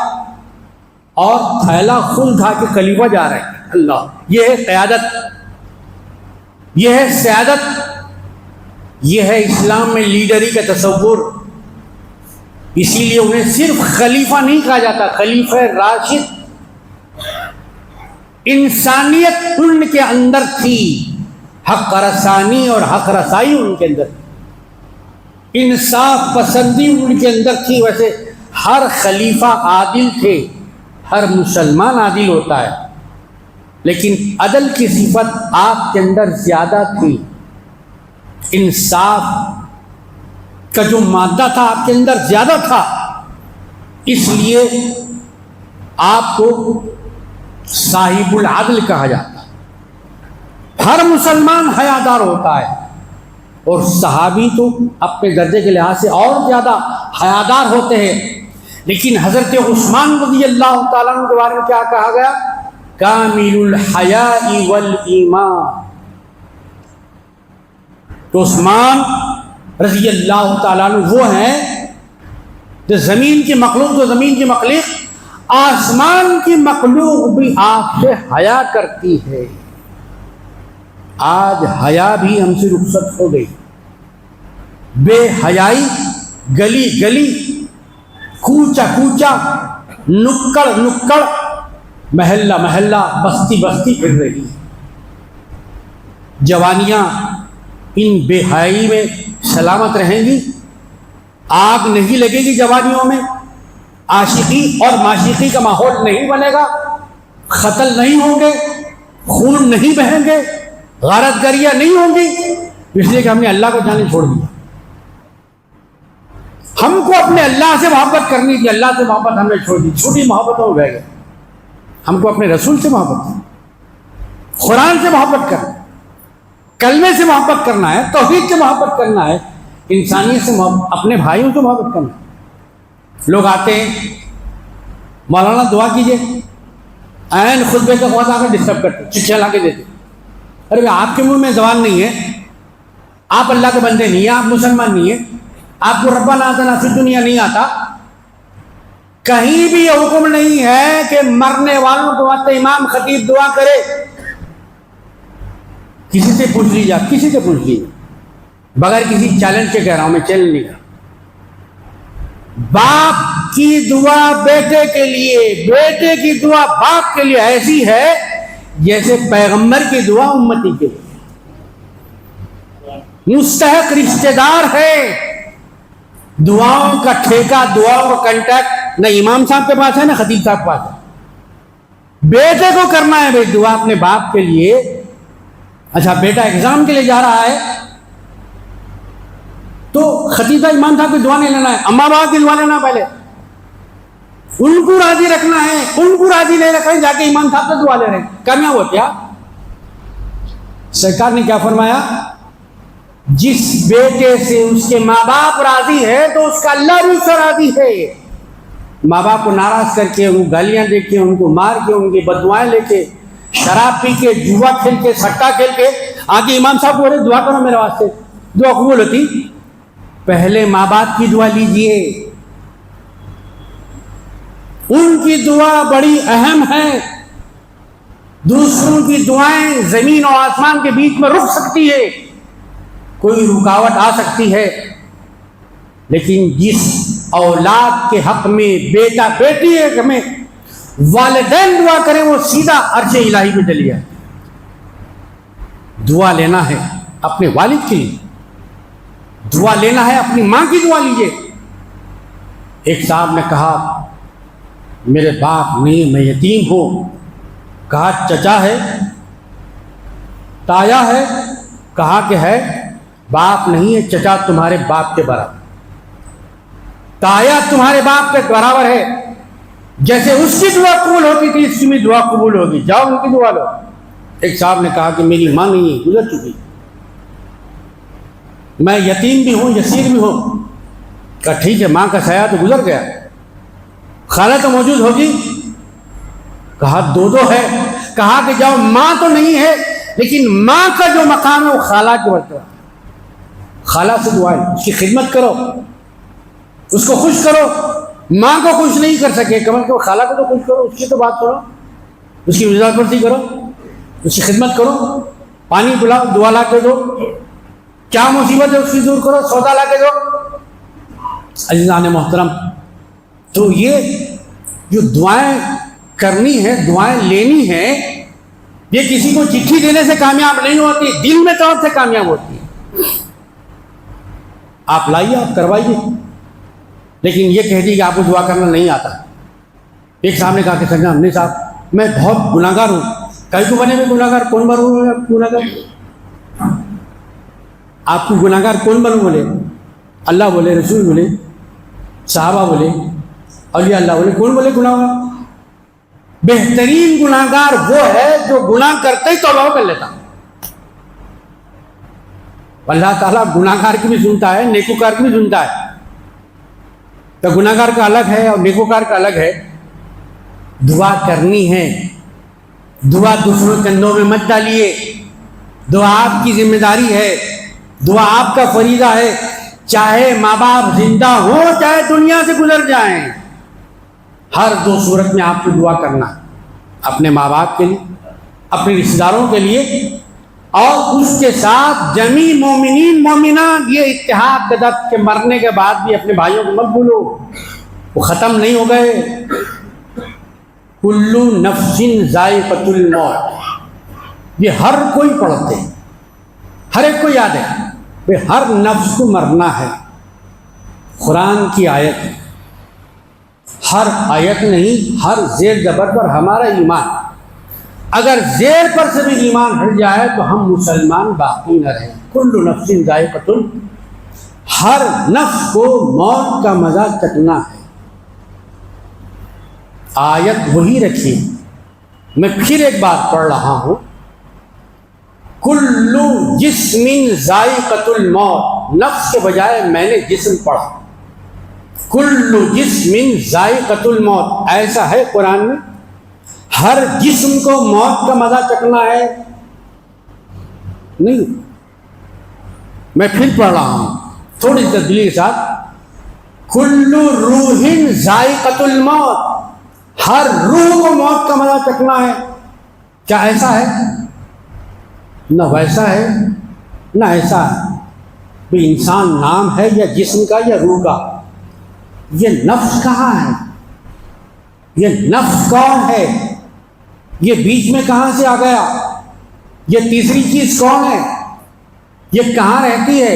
اور تھیلا خود اٹھا کے خلیفہ جا رہے ہیں۔ اللہ، یہ ہے قیادت، یہ ہے سیادت، یہ ہے اسلام میں لیڈری کا تصور۔ اسی لیے انہیں صرف خلیفہ نہیں کہا جاتا، خلیفہ راشد۔ انسانیت ان کے اندر تھی، حق رسانی اور حق رسائی ان کے اندر، انصاف پسندی ان کے اندر تھی۔ ویسے ہر خلیفہ عادل تھے، ہر مسلمان عادل ہوتا ہے، لیکن عدل کی صفت آپ کے اندر زیادہ تھی، انصاف کا جو مادہ تھا آپ کے اندر زیادہ تھا، اس لیے آپ کو صاحب العدل کہا جاتا۔ ہر مسلمان حیادار ہوتا ہے، اور صحابی تو اپنے درجے کے لحاظ سے اور زیادہ حیادار ہوتے ہیں، لیکن حضرت عثمان رضی اللہ تعالیٰ عنہ کے بارے میں کیا کہا گیا؟ کامل الحیاء والایمان۔ تو عثمان رضی اللہ تعالیٰ عنہ وہ ہیں جو زمین کی مخلوق، تو زمین کی مخلوق، آسمان کی مخلوق بھی آپ سے حیا کرتی ہے۔ آج حیا بھی ہم سے رخصت ہو گئی، بے حیائی گلی گلی، کوچا کوچا، نکڑ نکڑ، محلہ محلہ، بستی بستی پھر رہی۔ جوانیاں ان بے حیائی میں سلامت رہیں گی؟ آگ نہیں لگے گی جوانیوں میں؟ عاشقی اور معشوقی کا ماحول نہیں بنے گا؟ قتل نہیں ہوں گے؟ خون نہیں بہیں گے؟ غارت گریاں نہیں ہوں گی؟ اس لیے کہ ہم نے اللہ کو جانے چھوڑ دیا۔ ہم کو اپنے اللہ سے محبت کرنی تھی، اللہ سے محبت ہم نے چھوڑ دی، چھوٹی محبت ہو گئے گا۔ ہم کو اپنے رسول سے محبت ہے، قرآن سے محبت کرنا، کلمے سے محبت کرنا ہے، توحید سے محبت کرنا ہے، انسانیت سے محبت، اپنے بھائیوں سے محبت کرنا ہے۔ لوگ آتے ہیں، مولانا دعا کیجئے، عین خطبے کا وقت آ کر ڈسٹرب کرتے، چٹھیاں لا کے دیتے۔ ارے آپ کے منہ میں زبان نہیں ہے، آپ اللہ کے بندے نہیں ہیں، آپ مسلمان نہیں ہیں، آپ کو ربنا آتنا فی الدنیا نہیں آتا، کہیں بھی یہ حکم نہیں ہے کہ مرنے والوں کو وقت امام خطیب دعا کرے۔ کسی سے پوچھ لیجیے، آپ کسی سے پوچھ لیجیے، بغیر کسی چیلنج کے کہہ رہا ہوں، میں چیلنج نہیں کر رہا۔ باپ کی دعا بیٹے کے لیے، بیٹے کی دعا باپ کے لیے ایسی ہے جیسے پیغمبر کی دعا امتی کے لیے۔ مستحق رشتہ دار ہے، دعاؤں کا ٹھیکہ، دعاؤں کا کنٹیکٹ نہ امام صاحب کے پاس ہے نہ خطیب صاحب کے پاس ہے۔ بیٹے کو کرنا ہے بھائی دعا اپنے باپ کے لیے۔ اچھا بیٹا ایگزام کے لیے جا رہا ہے تو خطیب صاحب امام صاحب کی دعا نہیں لینا ہے، اماں باپ کی دعا لینا پہلے، ان کو راضی رکھنا ہے۔ ان کو راضی نہیں رکھ رہے، جا کے امام صاحب سے دعا لے رہے ہیں، کامیاب ہو کیا؟ سرکار نے کیا فرمایا؟ جس بیٹے سے اس کے ماں باپ راضی ہے تو اس کا اللہ بھی اس سے راضی ہے۔ ماں باپ کو ناراض کر کے، ان کو گالیاں دے کے، ان کو مار کے، ان کی بددعائیں لے کے، شراب پی کے، جوا کھیل کے، سٹا کھیل کے آگے امام صاحب کو بولے دعا کرو میرے واسطے، دعا قبول ہوتی؟ پہلے ماں باپ کی دعا لیجئے، ان کی دعا بڑی اہم ہے۔ دوسروں کی دعائیں زمین اور آسمان کے بیچ میں رک سکتی ہے، کوئی رکاوٹ آ سکتی ہے، لیکن جس اولاد کے حق میں بیٹا بیٹی ہے ہمیں والدین دعا کریں، وہ سیدھا عرش الہی پہ چلی جائے۔ دعا لینا ہے اپنے والد کے لیے، دعا لینا ہے اپنی ماں کی دعا لیجیے۔ ایک صاحب نے کہا میرے باپ نہیں، میں یتیم ہوں۔ کہا چچا ہے، تایا ہے؟ کہا کہ ہے۔ باپ نہیں ہے، چچا تمہارے باپ کے برابر، تایا تمہارے باپ کے برابر ہے۔ جیسے اس کی دعا قبول ہوتی تھی، اس کی بھی دعا قبول ہوگی، جاؤ ان کی دعا لو۔ ایک صاحب نے کہا کہ میری ماں نہیں ہے، گزر چکی، میں یتیم بھی ہوں، یسیر بھی ہوں۔ کہا ٹھیک ہے، ماں کا سایہ تو گزر گیا، خالہ تو موجود ہوگی؟ کہا دو ہے۔ کہا کہ جاؤ، ماں تو نہیں ہے لیکن ماں کا جو مقام ہے وہ خالہ کے برابر ہے۔ خالہ سے دعائیں، اس کی خدمت کرو، اس کو خوش کرو۔ ماں کو خوش نہیں کر سکے، کم از کم خالہ کو تو خوش کرو، اس کی تو بات کرو، اس کی وزارت پرسی کرو، اس کی خدمت کرو، پانی پلاؤ، دعا لا کے دو، کیا مصیبت ہے اس کی دور کرو، سودا لا کے دو۔ عزیزان محترم، تو یہ جو دعائیں کرنی ہے، دعائیں لینی ہے، یہ کسی کو چٹھی دینے سے کامیاب نہیں ہوتی، دل میں طور سے کامیاب ہوتی ہے۔ آپ لائیے، آپ کروائیے، لیکن یہ کہہ دی کہ آپ کو دعا کرنا نہیں آتا۔ ایک صاحب نے کہا کہ سنجا نہیں صاحب میں بہت گناہگار ہوں۔ کئی کو بنے ہوئے گناہگار کون بنوں گناہگار؟ آپ کو گناہگار کون بنوں؟ بولے اللہ بولے، رسول بولے، صحابہ بولے، اولیاء اللہ بولے، کون بولے گناہگار؟ بہترین گناہگار وہ ہے جو گناہ کرتے ہی توبہ کر لیتا۔ اللہ تعالیٰ گناہ گار کی بھی سنتا ہے، نیکوکار کی بھی سنتا ہے. تو گناہ گار کا الگ ہے اور نیکوکار کا الگ ہے. دعا کرنی ہے، دعا دوسروں کے کندھوں میں مت ڈالیے. دعا آپ کی ذمہ داری ہے، دعا آپ کا فریضہ ہے. چاہے ماں باپ زندہ ہوں، چاہے دنیا سے گزر جائیں، ہر دو صورت میں آپ کو دعا کرنا ہے. اپنے ماں باپ کے لیے، اپنے رشتہ داروں کے لیے، اور اس کے ساتھ جمیع مومنین مومنات. یہ اتحاد قدرت کے مرنے کے بعد بھی اپنے بھائیوں کو مت بھولو، وہ ختم نہیں ہو گئے. کلو نفس ذائقۃ الموت، یہ ہر کوئی پڑھتے ہیں، ہر ایک کو یاد ہے کہ ہر نفس کو مرنا ہے. قرآن کی آیت، ہر آیت نہیں، ہر زیر زبر پر ہمارا ایمان. اگر زیر پر سے بھی ایمان ہٹ جائے تو ہم مسلمان باقی نہ رہیں. کل نفس ذائقۃ، ہر نفس کو موت کا مزہ چکھنا ہے. آیت وہی رکھی، میں پھر ایک بات پڑھ رہا ہوں. کل جسم ذائقۃ الموت، نفس کے بجائے میں نے جسم پڑھا. کل جسم ذائقۃ الموت، ایسا ہے قرآن میں. ہر جسم کو موت کا مزہ چکھنا ہے نہیں. میں پھر پڑھ رہا ہوں تھوڑی تبدیلی کے ساتھ. کل روح ذائقۃ الموت، ہر روح کو موت کا مزہ چکھنا ہے. کیا ایسا ہے؟ نہ ویسا ہے نہ ایسا ہے. بھی انسان نام ہے یا جسم کا یا روح کا؟ یہ نفس کہاں ہے؟ یہ نفس کون ہے؟ یہ بیچ میں کہاں سے آ گیا؟ یہ تیسری چیز کون ہے؟ یہ کہاں رہتی ہے؟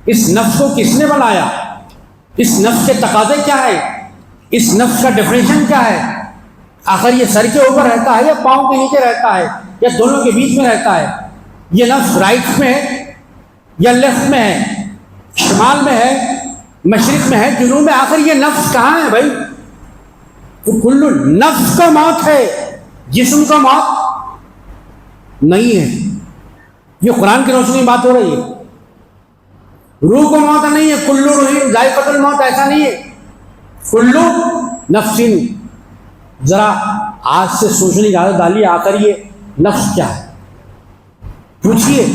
اس نفس کو کس نے بنایا؟ اس نفس کے تقاضے کیا ہے؟ اس نفس کا ڈیفینیشن کیا ہے؟ آخر یہ سر کے اوپر رہتا ہے یا پاؤں کے نیچے رہتا ہے یا دونوں کے بیچ میں رہتا ہے؟ یہ نفس رائٹ میں ہے یا لیفٹ میں ہے؟ شمال میں ہے، مشرق میں ہے، جنوب میں؟ آخر یہ نفس کہاں ہے بھائی؟ تو کل نفس کو موت ہے، جسم کو موت نہیں ہے. یہ قرآن کی روشنی میں بات ہو رہی ہے. روح کو موت نہیں ہے. کلو روح ذائقۃ الموت ایسا نہیں ہے. کلو نفس، ذرا آج سے سوچنے کی عادت ڈالیے. آخر یہ نفس کیا ہے؟ پوچھیے،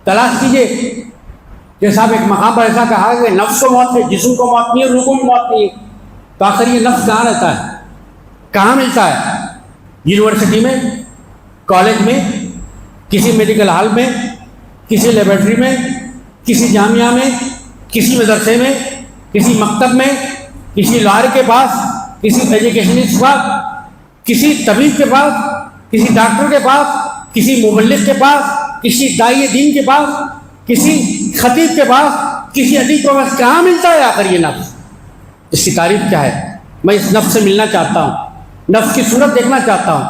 تلاش کیجیے کہ صاحب ایک مقام پر ایسا کہا کہ نفس کو موت ہے، جسم کو موت نہیں ہے، روح کو بھی موت نہیں ہے. تو آخر یہ نفس کہاں رہتا ہے؟ کہاں ملتا ہے؟ یونیورسٹی میں، کالج میں، کسی میڈیکل ہال میں، کسی لیبارٹری میں، کسی جامعہ میں، کسی مدرسے میں، کسی مکتب میں، کسی لائر کے پاس، کسی ایجوکیشنسٹ کے پاس، کسی طبیب کے پاس، کسی ڈاکٹر کے پاس، کسی مبلغ کے پاس، کسی داعی دین کے پاس، کسی خطیب کے پاس، کسی ادیب کے پاس. کہاں ملتا ہے آخر یہ نفس؟ اس کی تعریف کیا ہے؟ میں اس نفس سے ملنا چاہتا ہوں، نفس کی صورت دیکھنا چاہتا ہوں،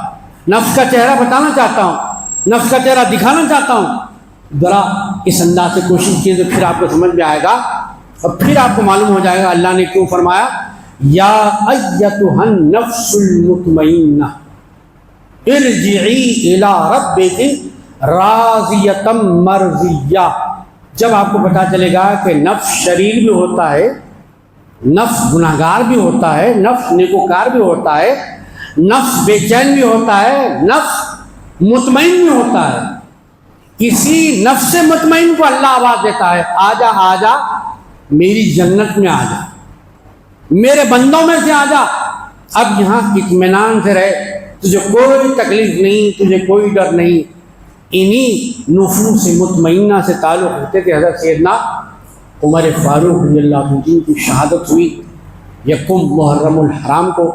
نفس کا چہرہ بتانا چاہتا ہوں، نفس کا چہرہ دکھانا چاہتا ہوں. ذرا اس انداز سے کوشش کیے تو پھر آپ کو سمجھ میں آئے گا اور پھر آپ کو معلوم ہو جائے گا اللہ نے کیوں فرمایا یا ایتھا النفس المطمئنہ ارجعی الی ربک راضیۃ مرضیہ. جب آپ کو پتہ چلے گا کہ نفس شریر بھی ہوتا ہے، نفس گناہ گار بھی ہوتا ہے، نفس نیکوکار بھی ہوتا ہے، نفس بے چین بھی ہوتا ہے، نفس مطمئن بھی ہوتا ہے. کسی نفس مطمئن کو اللہ آواز دیتا ہے، آجا آجا میری جنت میں آجا، میرے بندوں میں سے آجا، اب یہاں اطمینان سے رہے، تجھے کوئی تکلیف نہیں، تجھے کوئی ڈر نہیں. انہی نفوس مطمئنہ سے تعلق ہوتے تھے. حضرت سیدنا عمر فاروق رضی اللہ عنہ کی شہادت ہوئی یکم محرم الحرام کو.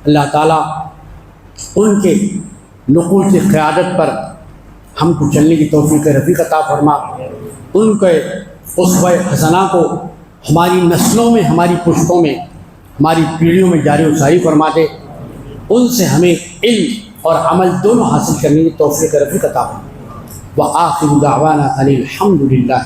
اللہ تعالیٰ ان کے نقول سے قیادت پر ہم کو چلنے کی توفیق رفیق عطا فرما. ان کے اسوہ حسنہ کو ہماری نسلوں میں، ہماری پشتوں میں، ہماری پیڑھیوں میں جاری و ساری فرما دے. ان سے ہمیں علم اور عمل دونوں حاصل کرنے کی توفیق رفیق عطا فرما. وآخر دعوانا ان الحمد للہ.